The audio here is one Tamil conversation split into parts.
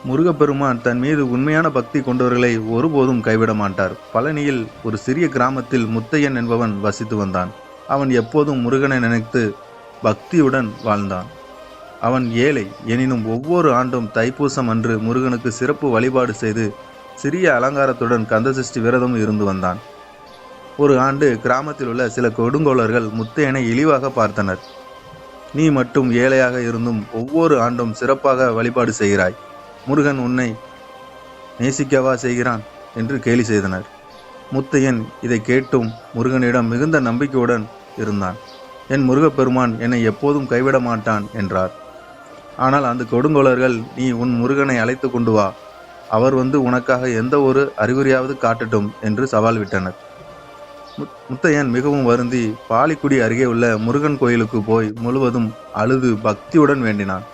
முருகப்பெருமான் தன் மீது உண்மையான பக்தி கொண்டவர்களை ஒருபோதும் கைவிட மாட்டார். பழனியில் ஒரு சிறிய கிராமத்தில் முத்தையன் என்பவன் வசித்து வந்தான். அவன் எப்போதும் முருகனை நினைத்து பக்தியுடன் வாழ்ந்தான். அவன் ஏழை எனினும் ஒவ்வொரு ஆண்டும் தைப்பூசம் அன்று முருகனுக்கு சிறப்பு வழிபாடு செய்து சிறிய அலங்காரத்துடன் கந்தசஷ்டி விரதம் இருந்து வந்தான். ஒரு ஆண்டு கிராமத்தில் உள்ள சில கொடுங்கோலர்கள் முத்தையனை இழிவாக பார்த்தனர். நீ மட்டும் ஏழையாக இருந்தும் ஒவ்வொரு ஆண்டும் சிறப்பாக வழிபாடு செய்கிறாய், முருகன் உன்னை நேசிக்கவா செய்கிறான் என்று கேலி செய்தனர். முத்தையன் இதை கேட்டும் முருகனிடம் மிகுந்த நம்பிக்கையுடன் இருந்தான். என் முருகப்பெருமான் என்னை எப்போதும் கைவிட மாட்டான் என்றார். ஆனால் அந்த கொடுங்கோலர்கள், நீ உன் முருகனை அழைத்து கொண்டு வா, அவர் வந்து உனக்காக எந்த ஒரு அறிகுறியாவது காட்டட்டும் என்று சவால் விட்டனர். முத்தையன் மிகவும் வருந்தி பாலிக்குடி அருகே உள்ள முருகன் கோயிலுக்கு போய் முழுவதும் அழுது பக்தியுடன் வேண்டினான்.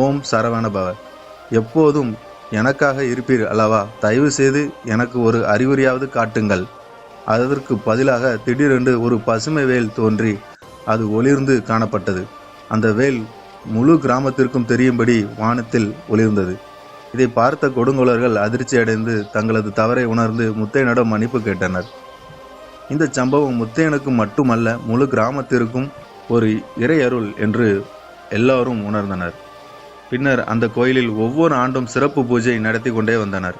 ஓம் சரவண பவ, எப்போதும் எனக்காக இருப்பீர் அல்லவா, தயவு செய்து எனக்கு ஒரு அறிகுறியாவது காட்டுங்கள். அதற்கு பதிலாக திடீரென்று ஒரு பசுமை வேல் தோன்றி அது ஒளிர்ந்து காணப்பட்டது. அந்த வேல் முழு கிராமத்திற்கும் தெரியும்படி வானத்தில் ஒளிர்ந்தது. இதை பார்த்த கொடுங்கோலர்கள் அதிர்ச்சி அடைந்து தங்களது தவறை உணர்ந்து முத்தையனிடம் மன்னிப்பு கேட்டனர். இந்த சம்பவம் முத்தையனுக்கு மட்டுமல்ல, முழு கிராமத்திற்கும் ஒரு இறையருள் என்று எல்லாரும் உணர்ந்தனர். பின்னர் அந்த கோயிலில் ஒவ்வொரு ஆண்டும் சிறப்பு பூஜை நடத்தி கொண்டே வந்தனர்.